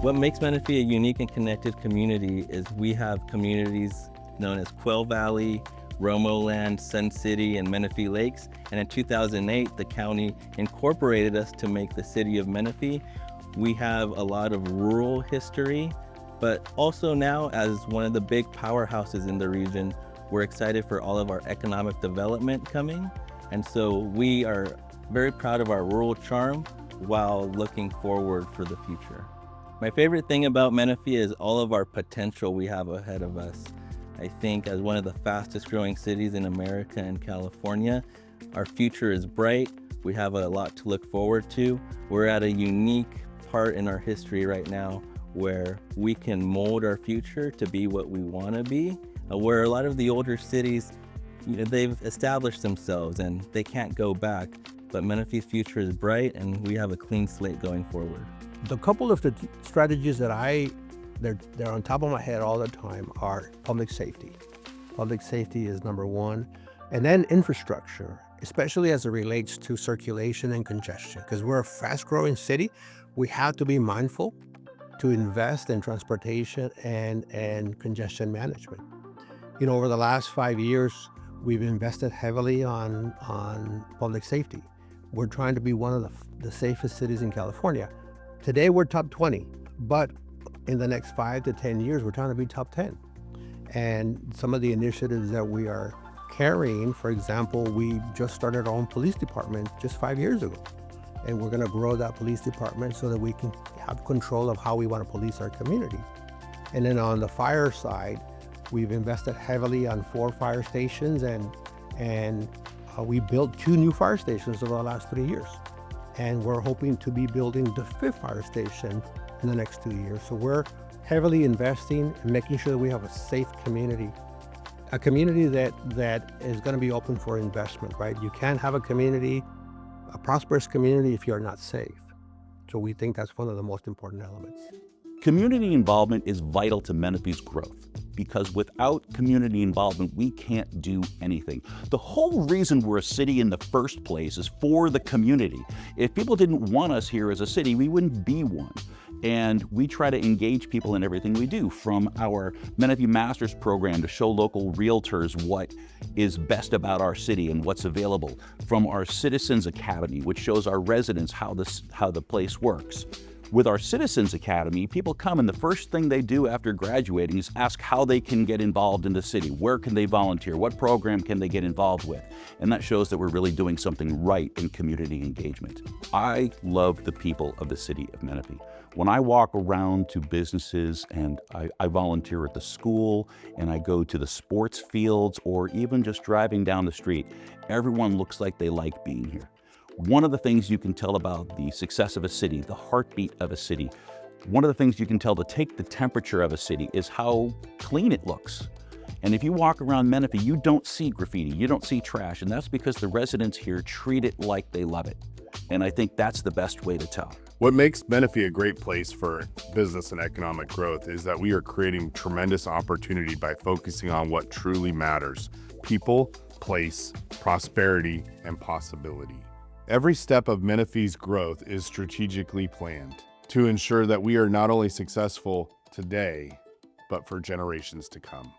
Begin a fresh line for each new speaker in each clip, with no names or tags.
What makes Menifee a unique and connected community is we have communities known as Quail Valley, Romo Land, Sun City, and Menifee Lakes. And in 2008, the county incorporated us to make the City of Menifee. We have a lot of rural history, but also now as one of the big powerhouses in the region, we're excited for all of our economic development coming. And so we are very proud of our rural charm while looking forward for the future. My favorite thing about Menifee is all of our potential we have ahead of us. I think as one of the fastest growing cities in America and California, our future is bright. We have a lot to look forward to. We're at a unique part in our history right now where we can mold our future to be what we want to be, where a lot of the older cities, they've established themselves and they can't go back. But Menifee's future is bright and we have a clean slate going forward.
The couple of the strategies that they're on top of my head all the time are public safety. Public safety is number one. And then infrastructure, especially as it relates to circulation and congestion. Because we're a fast growing city, we have to be mindful to invest in transportation and congestion management. Over the last 5 years, we've invested heavily on public safety. We're trying to be one of the safest cities in California. Today, we're top 20, but in the next 5 to 10 years, we're trying to be top 10. And some of the initiatives that we are carrying, for example, we just started our own police department just 5 years ago. And we're gonna grow that police department so that we can have control of how we wanna police our community. And then on the fire side, we've invested heavily on 4 fire stations and we built 2 new fire stations over the last 3 years. And we're hoping to be building the 5th fire station in the next 2 years. So we're heavily investing in making sure that we have a safe community, a community that is going to be open for investment, right? You can't have a prosperous community if you're not safe. So we think that's one of the most important elements.
Community involvement is vital to Menifee's growth because without community involvement, we can't do anything. The whole reason we're a city in the first place is for the community. If people didn't want us here as a city, we wouldn't be one. And we try to engage people in everything we do, from our Menifee Masters program to show local realtors what is best about our city and what's available, from our Citizens Academy, which shows our residents how the place works. With our Citizens Academy, people come and the first thing they do after graduating is ask how they can get involved in the city. Where can they volunteer? What program can they get involved with? And that shows that we're really doing something right in community engagement. I love the people of the City of Menifee. When I walk around to businesses and I volunteer at the school and I go to the sports fields or even just driving down the street, everyone looks like they like being here. One of the things you can tell about the success of a city, the heartbeat of a city, one of the things you can tell to take the temperature of a city is how clean it looks. And if you walk around Menifee, you don't see graffiti, you don't see trash, and that's because the residents here treat it like they love it. And I think that's the best way to tell.
What makes Menifee a great place for business and economic growth is that we are creating tremendous opportunity by focusing on what truly matters: people, place, prosperity, and possibility. Every step of Menifee's growth is strategically planned to ensure that we are not only successful today, but for generations to come.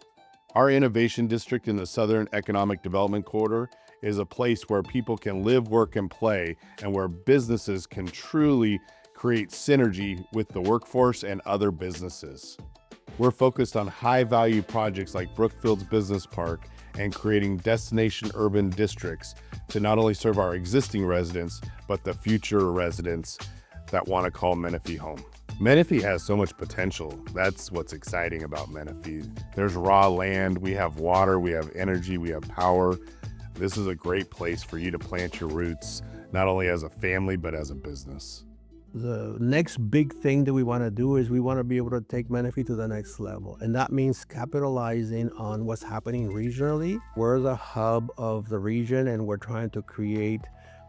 Our innovation district in the Southern Economic Development Corridor is a place where people can live, work, and play, and where businesses can truly create synergy with the workforce and other businesses. We're focused on high-value projects like Brookfield's Business Park and creating destination urban districts to not only serve our existing residents, but the future residents that want to call Menifee home. Menifee has so much potential. That's what's exciting about Menifee. There's raw land, we have water, we have energy, we have power. This is a great place for you to plant your roots, not only as a family, but as a business.
The next big thing that we want to do is we want to be able to take Menifee to the next level. And that means capitalizing on what's happening regionally. We're the hub of the region and we're trying to create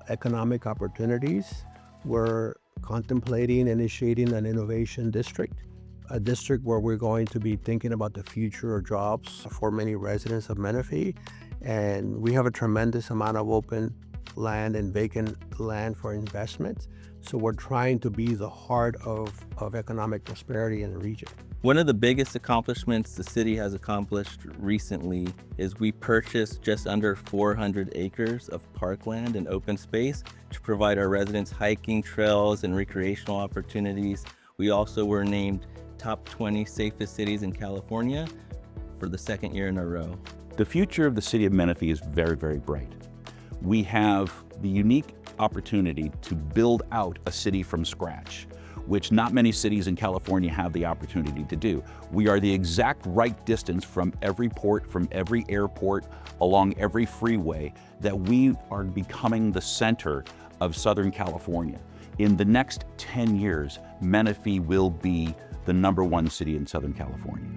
economic opportunities. We're contemplating initiating an innovation district, a district where we're going to be thinking about the future of jobs for many residents of Menifee. And we have a tremendous amount of open land and vacant land for investment. So we're trying to be the heart of economic prosperity in the region.
One of the biggest accomplishments the city has accomplished recently is we purchased just under 400 acres of parkland and open space to provide our residents hiking trails and recreational opportunities. We also were named top 20 safest cities in California for the second year in a row.
The future of the city of Menifee is very, very bright. We have the unique opportunity to build out a city from scratch, which not many cities in California have the opportunity to do. We are the exact right distance from every port, from every airport, along every freeway, that we are becoming the center of Southern California. In the next 10 years, Menifee will be the #1 city in Southern California.